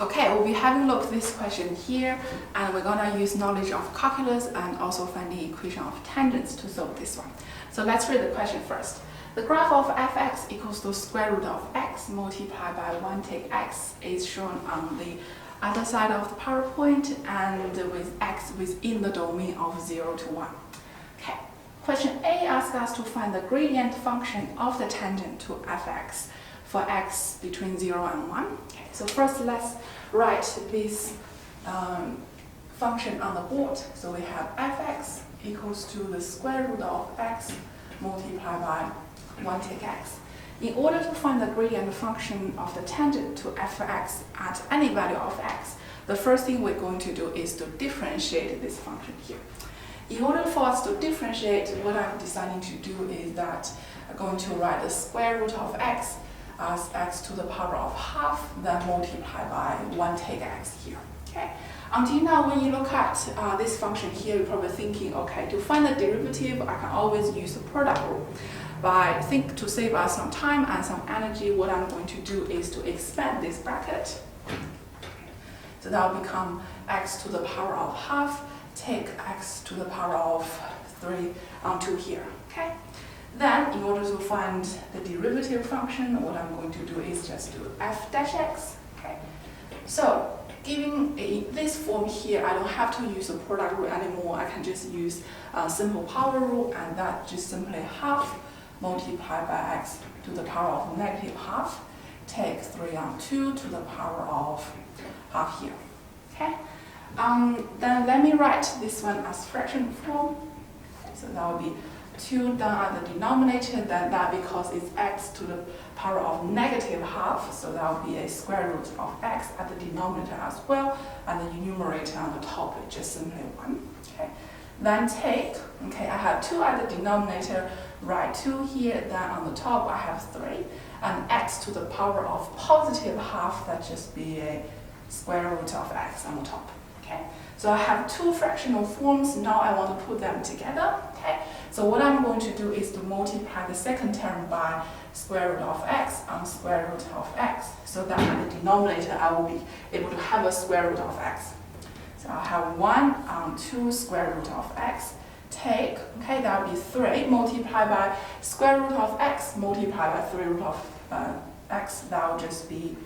Okay, we'll be having a look at this question here, and we're gonna use knowledge of calculus and also find the equation of tangents to solve this one. So let's read the question first. The graph of fx equals to square root of x multiplied by 1 take x is shown on the other side of the PowerPoint and with x within the domain of 0 to 1. Okay. Question A asks us to find the gradient function of the tangent to fx for x between 0 and 1. Okay, so first let's write this function on the board. So we have fx equals to the square root of x multiplied by 1 take x. In order to find the gradient function of the tangent to fx at any value of x, the first thing we're going to do is to differentiate this function here. In order for us to differentiate, what I'm deciding to do is that I'm going to write the square root of x as x to the power of half, then multiply by 1 take x here. Okay. Until now, when you look at this function here, you're probably thinking, okay, to find the derivative, I can always use the product rule. But to save us some time and some energy, what I'm going to do is to expand this bracket. So that will become x to the power of half, take x to the power of 3 onto here. Okay. Then, in order to find the derivative function, what I'm going to do is just do f dash x. Okay. So, given this form here, I don't have to use a product rule anymore. I can just use a simple power rule, and that just simply half multiplied by x to the power of negative half, take 3 on 2 to the power of half here. Okay. Then let me write this one as fraction form. Okay, so that will be 2 down at the denominator, then that because it's x to the power of negative half, so that will be a square root of x at the denominator as well, and the numerator on the top is just simply 1. Okay. Then take, okay, I have 2 at the denominator, write 2 here, then on the top I have 3, and x to the power of positive half, that just be a square root of x on the top. Okay. So I have 2 fractional forms, now I want to put them together. Okay. So what I'm going to do is to multiply the second term by square root of x on square root of x, so that at the denominator I will be able to have a square root of x. So I have 1 on 2 square root of x, take, okay, that will be 3 multiplied by square root of x multiplied by 3 root of x, that will just be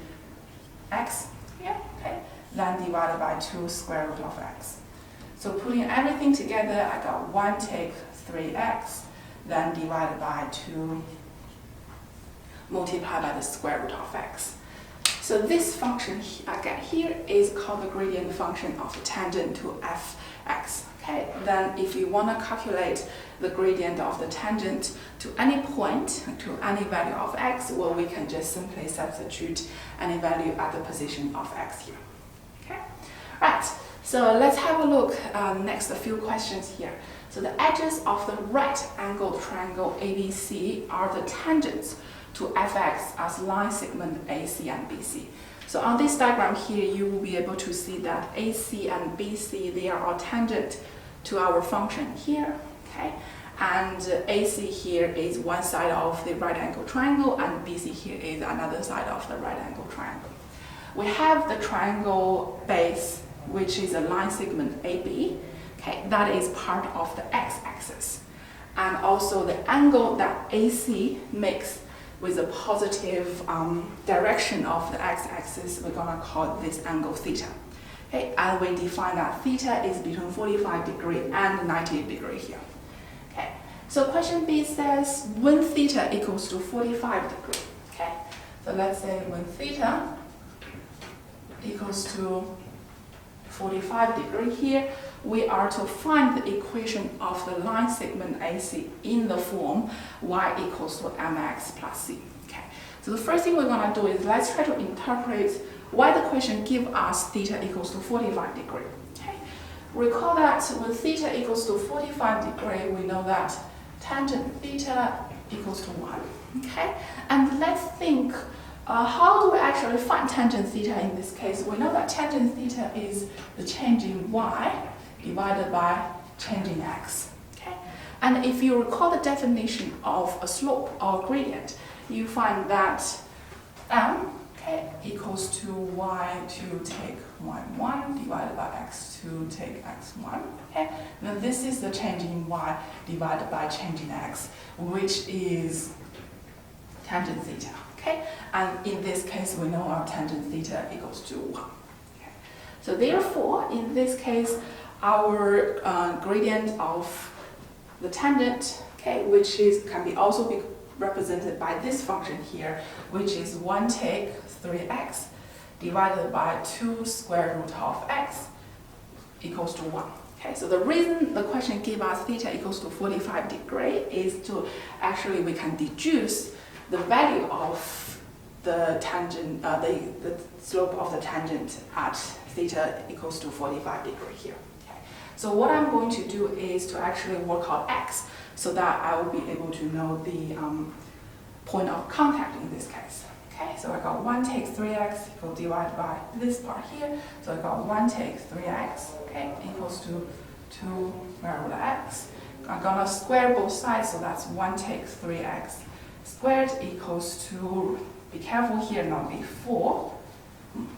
x here, okay, then divided by 2 square root of x. So putting everything together, I got 1 take 3x, then divided by 2 multiplied by the square root of x. So this function I get here is called the gradient function of the tangent to fx. Okay, then if you want to calculate the gradient of the tangent to any point, to any value of x, well, we can just simply substitute any value at the position of x here. Okay, right. So let's have a look next a few questions here. So the edges of the right-angled triangle ABC are the tangents to fx as line segment AC and BC. So on this diagram here, you will be able to see that AC and BC, they are all tangent to our function here. Okay, and AC here is one side of the right-angled triangle, and BC here is another side of the right-angled triangle. We have the triangle base, which is a line segment AB. Okay, that is part of the x-axis, and also the angle that AC makes with the positive direction of the x-axis, we're gonna call this angle theta. Okay, and we define that theta is between 45 degree and 90 degree here. Okay, so question B says when theta equals to 45 degree. Okay, so let's say when theta equals to 45 degree here, we are to find the equation of the line segment AC in the form y equals to mx plus c. Okay. So the first thing we're going to do is let's try to interpret why the question gives us theta equals to 45 degree. Okay. Recall that when theta equals to 45 degree, we know that tangent theta equals to 1. Okay. And let's think, how do we actually find tangent theta in this case? We know that tangent theta is the change in y divided by change in x. Okay? And if you recall the definition of a slope or gradient, you find that m, okay, equals to y2 take y1 divided by x2 take x1. Okay, then this is the change in y divided by change in x, which is tangent theta. Okay, and in this case, we know our tangent theta equals to 1. Okay. So therefore, in this case, our gradient of the tangent, okay, which can also be represented by this function here, which is 1 take 3x divided by 2 square root of x equals to 1. Okay, so the reason the question gives us theta equals to 45 degrees is to actually we can deduce the value of the tangent, the slope of the tangent at theta equals to 45 degrees here. Okay. So what I'm going to do is to actually work out x so that I will be able to know the point of contact in this case. Okay, so I got 1 take 3x equal divided by this part here. So I got 1 take 3x, okay, equals to 2 square root of x. I'm gonna square both sides, so that's 1 take 3x squared equals to, be careful here, not be 4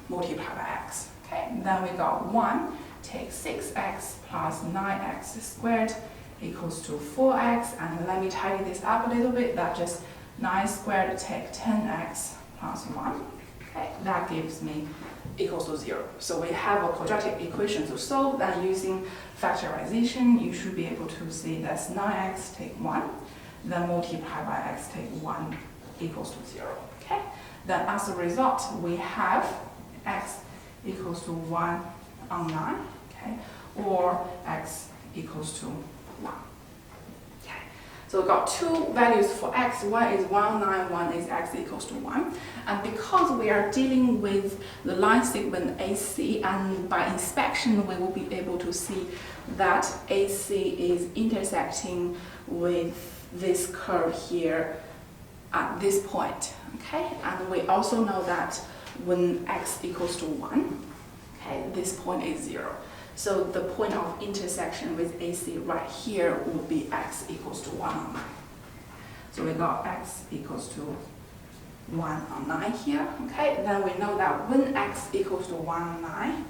multiplied by x. Okay, and then we got 1 take 6x plus 9x squared equals to 4x, and let me tidy this up a little bit. That just 9 squared take 10x plus 1. Okay, that gives me equals to 0. So we have a quadratic equation to solve, and using factorization, you should be able to see that's 9x take 1, then multiply by x take 1 equals to 0. Okay, then as a result, we have x equals to 1 on 9, okay, or x equals to 1. Okay, so we've got two values for x. One is 1, 9, 1 is x equals to 1. And because we are dealing with the line segment AC, and by inspection we will be able to see that AC is intersecting with this curve here at this point. Okay, and we also know that when x equals to 1, okay, this point is 0. So the point of intersection with AC right here will be x equals to 1 on 9. So we got x equals to 1 on 9 here. Okay, then we know that when x equals to 1 on 9,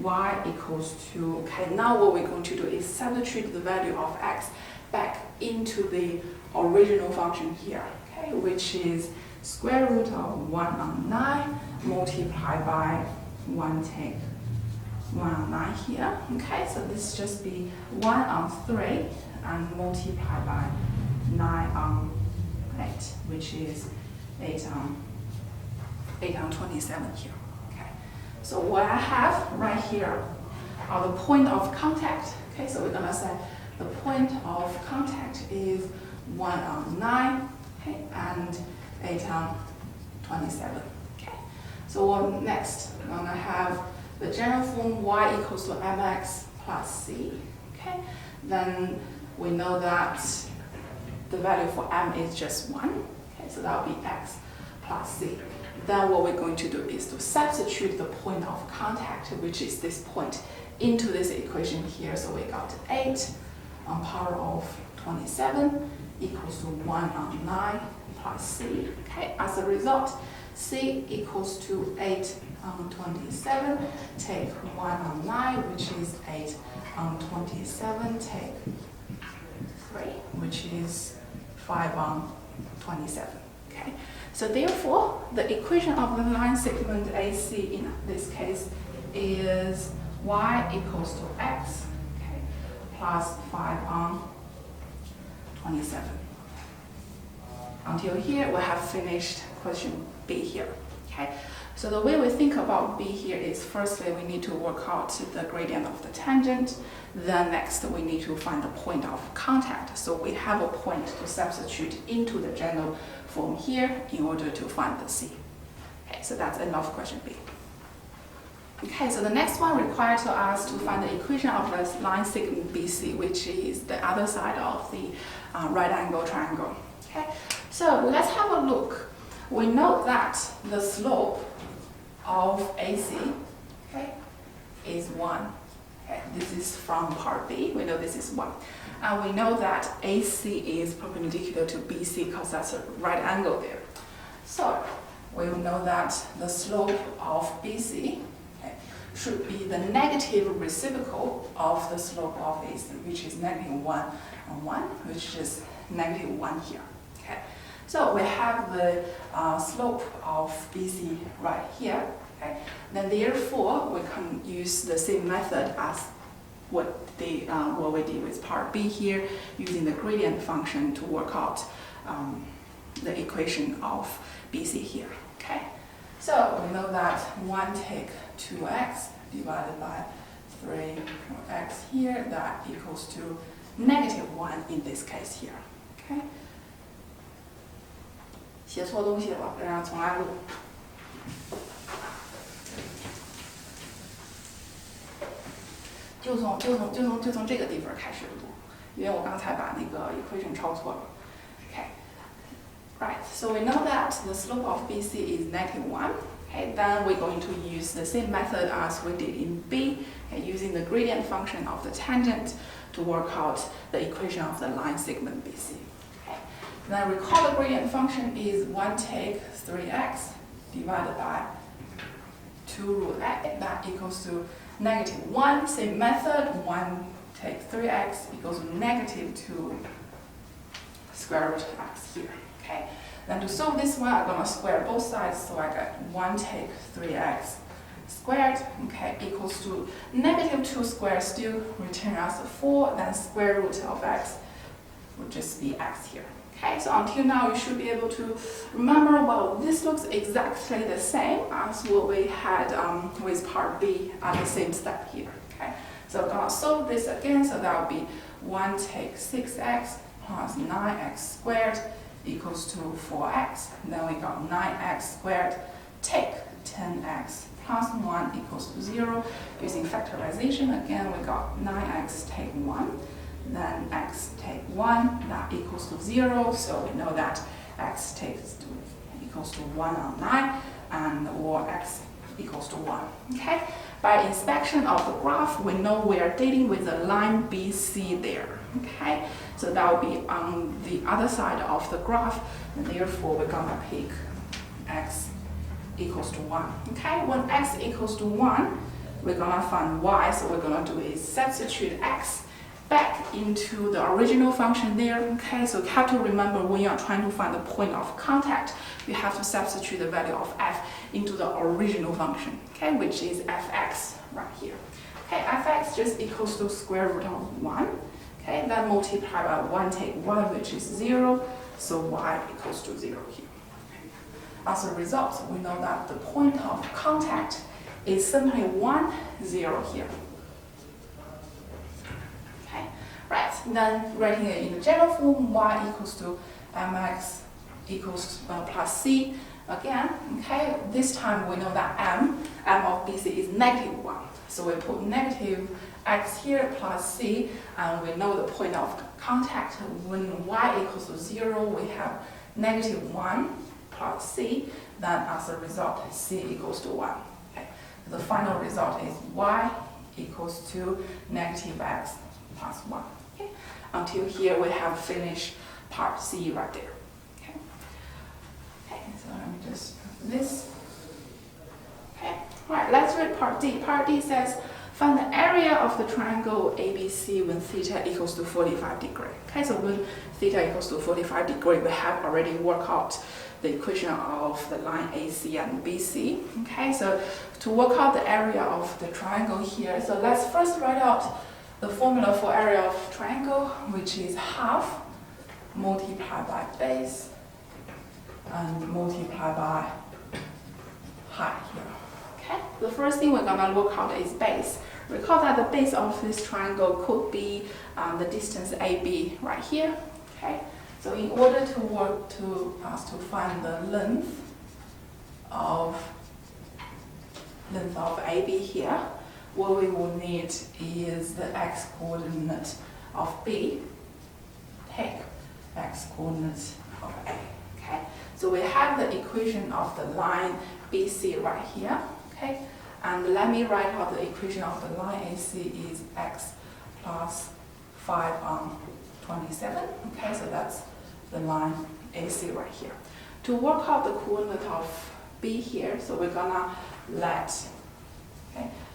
y equals to, okay, now what we're going to do is substitute the value of x back into the original function here, okay, which is square root of 1 on 9 multiplied by 1 take 1 on 9 here. Okay, so this just be 1 on 3 and multiply by 9 on 8, which is 8 on 27 here. Okay, so what I have right here are the point of contact. Okay, so we're gonna say the point of contact is 1 on 9, okay, and 8 on 27. Okay, so what next? We're gonna have the general form y equals to mx plus c. Okay, then we know that the value for m is just 1. Okay, so that will be x plus c. Then what we're going to do is to substitute the point of contact, which is this point, into this equation here. So we got 8 on power of 27 equals to 1 on 9 plus c. Okay, as a result, c equals to 8 on 27 take 1 on 9, which is 8 on 27 take 3, which is 5 on 27. Okay, so therefore the equation of the line segment AC in this case is y equals to x, okay, plus 5 on 27. Until here, we have finished question B here. Okay, so the way we think about B here is firstly we need to work out the gradient of the tangent. Then next we need to find the point of contact. So we have a point to substitute into the general form here in order to find the C. Okay, so that's enough question B. Okay, so the next one requires us to find the equation of the line segment BC, which is the other side of the right angle triangle. Okay, so let's have a look. We know that the slope of AC, okay, is 1. Okay, this is from part B. We know this is 1. And we know that AC is perpendicular to BC because that's a right angle there. So we will know that the slope of BC should be the negative reciprocal of the slope of AC, which is -1 and 1, which is -1 here. Okay, so we have the slope of BC right here. Okay, then therefore we can use the same method as what we did with part B here, using the gradient function to work out the equation of BC here. Okay, so we know that 1 take 2x divided by 3x here, that equals to -1 in this case here. Okay， 写错东西了，然后重来录。就从这个地方开始读，因为我刚才把那个 equation 抄错了。Okay, right. So we know that the slope of BC is -1. Okay, then we're going to use the same method as we did in B, okay, using the gradient function of the tangent to work out the equation of the line segment BC. Okay, then recall the gradient function is 1 take 3x divided by 2 root x, that equals to -1. Same method, 1 take 3x equals to -2 square root x here. Okay. Then to solve this one, I'm going to square both sides, so I get 1 take 3x squared, okay, equals to -2 squared, still return us 4, then square root of x would just be x here. Okay, so until now you should be able to remember, well, this looks exactly the same as what we had with part B at the same step here. Okay, so I'm going to solve this again, so that would be 1 take 6x plus 9x squared equals to 4x. Then we got 9x squared take 10x plus 1 equals to 0. Using factorization again, we got 9x take 1, then x take 1, that equals to 0. So we know that x equals to 1 on 9, and or x equals to 1. Okay. By inspection of the graph, we know we are dealing with the line BC there. Okay, so that will be on the other side of the graph, and therefore we're gonna pick x equals to 1. Okay, when x equals to 1, we're gonna find y, so we're gonna do is substitute x back into the original function there. Okay, so you have to remember when you're trying to find the point of contact, you have to substitute the value of f into the original function, okay, which is fx right here. Okay, fx just equals to square root of 1. Okay, then multiply by 1 take 1, which is 0, so y equals to 0 here. As a result, we know that the point of contact is simply 1, 0 here. Okay, right, then writing it in the general form, y equals to mx equals plus c. Again, okay, this time we know that m of BC is -1. So we put negative x here plus c, and we know the point of contact. When y equals to 0, we have -1 plus c, then as a result, c equals to 1. Okay. The final result is y equals to -x plus 1. Okay. Until here, we have finished part C right there. Okay. Okay, so let me just do this. Okay, all right, let's read part D. Part D says, find the area of the triangle ABC when theta equals to 45 degrees. Okay, so when theta equals to 45 degrees, we have already worked out the equation of the line AC and BC. Okay, so to work out the area of the triangle here, so let's first write out the formula for area of triangle, which is half multiplied by base and multiplied by height here. Okay, the first thing we're gonna look at is base. Recall that the base of this triangle could be the distance AB right here. Okay, so in order to work to find the length of AB here, what we will need is the x coordinate of B. Take x coordinate of A. Okay, so we have the equation of the line BC right here. Okay, and let me write out the equation of the line AC is x plus 5 on 27. Okay, so that's the line AC right here. To work out the coordinate of B here, so we're gonna let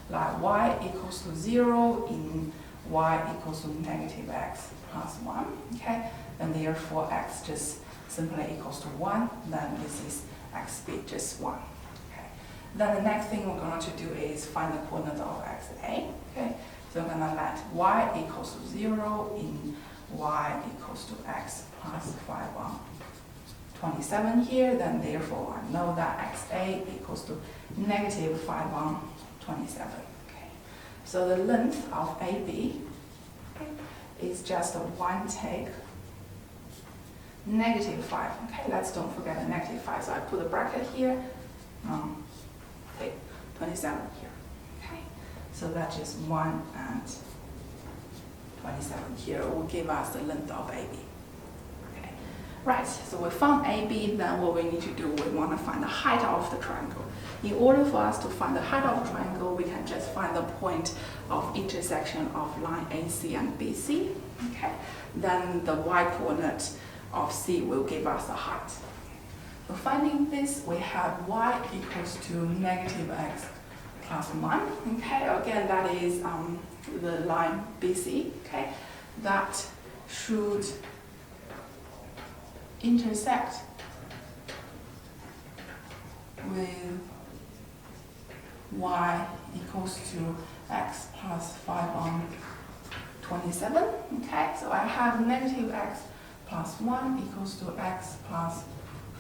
y equals to 0 in y equals to negative x plus 1, okay? And therefore x just simply equals to 1, then this is x b just 1. Okay. Then the next thing we're going to do is find the coordinate of xa. Okay. So we're going to let y equals to 0 in y equals to x plus 5 1. 27 here, then therefore I know that xa equals to negative 5 1, 27. Okay. So the length of AB is just 1 take negative 5. Okay, let's don't forget the negative 5. So I put a bracket here. Take 27 here. Okay, so that's just 1 and 27 here will give us the length of AB. Okay, right. So we found AB. Then what we need to do, we want to find the height of the triangle. In order for us to find the height of the triangle, we can just find the point of intersection of line AC and BC. Okay, then the y-coordinate of C will give us the height. So finding this, we have y equals to negative x plus 1. Okay, again, that is the line BC. Okay, that should intersect with y equals to x plus 5 on 27. Okay, so I have negative x plus 1 equals to x plus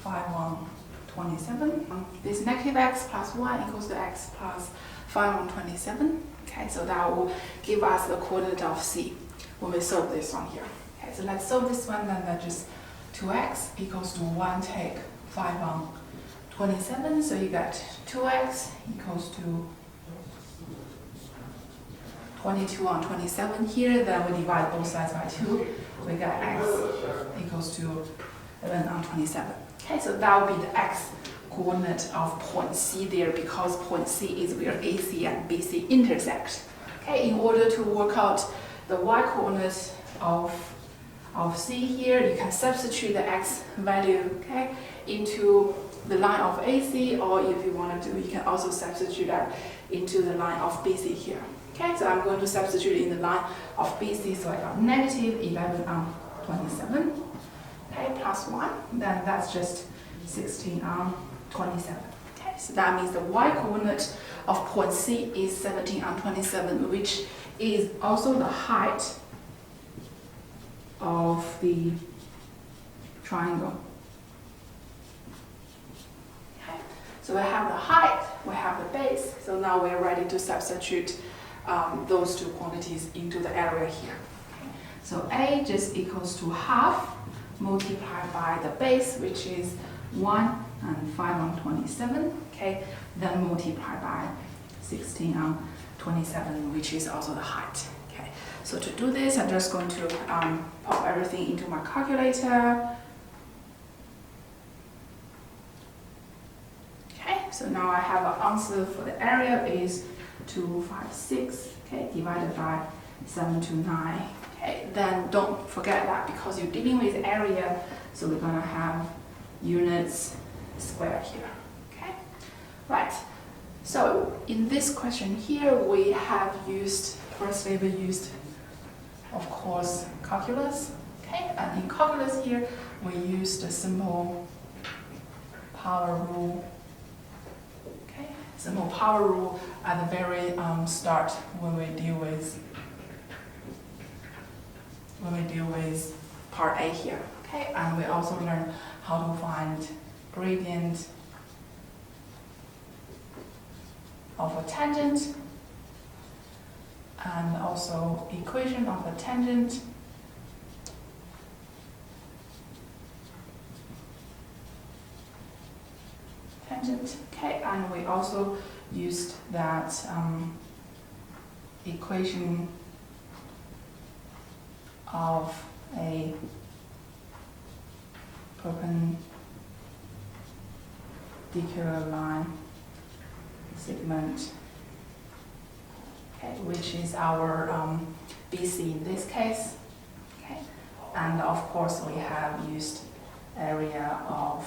5 on 27. This negative x plus 1 equals to x plus 5 on 27. Okay, so that will give us the coordinate of C when we solve this one here. Okay, so let's solve this one, then that's just 2x equals to 1 take 5 on 27. So you got 2x equals to 22 on 27 here. Then we divide both sides by 2. We got x equals to 11 on 27. Okay, so that will be the x coordinate of point C there, because point C is where AC and BC intersect. Okay, in order to work out the y coordinate of C here, you can substitute the x value, okay, into the line of AC, or if you want to do, you can also substitute that into the line of BC here. Okay, so I'm going to substitute in the line of BC, so I got negative 11 on 27, okay, plus 1, then that's just 16 on 27. Okay, so that means the y-coordinate of point C is 17 on 27, which is also the height of the triangle. Okay, so we have the height, we have the base, so now we're ready to substitute those two quantities into the area here. Okay. So A just equals to half multiplied by the base, which is 1 and 5 on 27, okay, then multiply by 16 on 27, which is also the height. Okay, so to do this, I'm just going to pop everything into my calculator. Okay, so now I have an answer for the area is 256, okay, divided by 729. Okay, then don't forget that because you're dealing with area, so we're going to have units squared here. Okay, right. So in this question here, we have used, firstly we used, of course, calculus. Okay, and in calculus here, we used a simple power rule. Okay, simple power rule at the very start when we deal with part A here. Okay, and we also learn how to find gradient of a tangent and also equation of a tangent. Okay, and we also used that equation of a perpendicular line segment, okay, which is our BC in this case. Okay, and of course we have used area of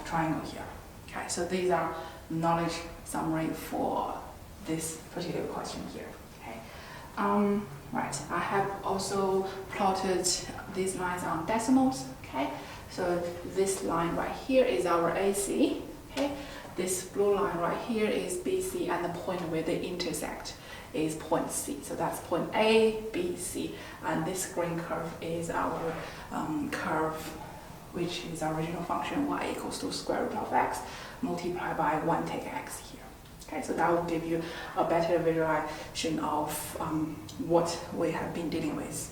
triangle here. Okay, so these are knowledge summary for this particular question here. Okay, right. I have also plotted these lines on decimals. Okay, so this line right here is our AC. Okay, this blue line right here is BC, and the point where they intersect is point C. So that's point A, B, C, and this green curve is our curve, which is our original function y equals to square root of x multiplied by 1 take x here. Okay, so that will give you a better visualization of what we have been dealing with.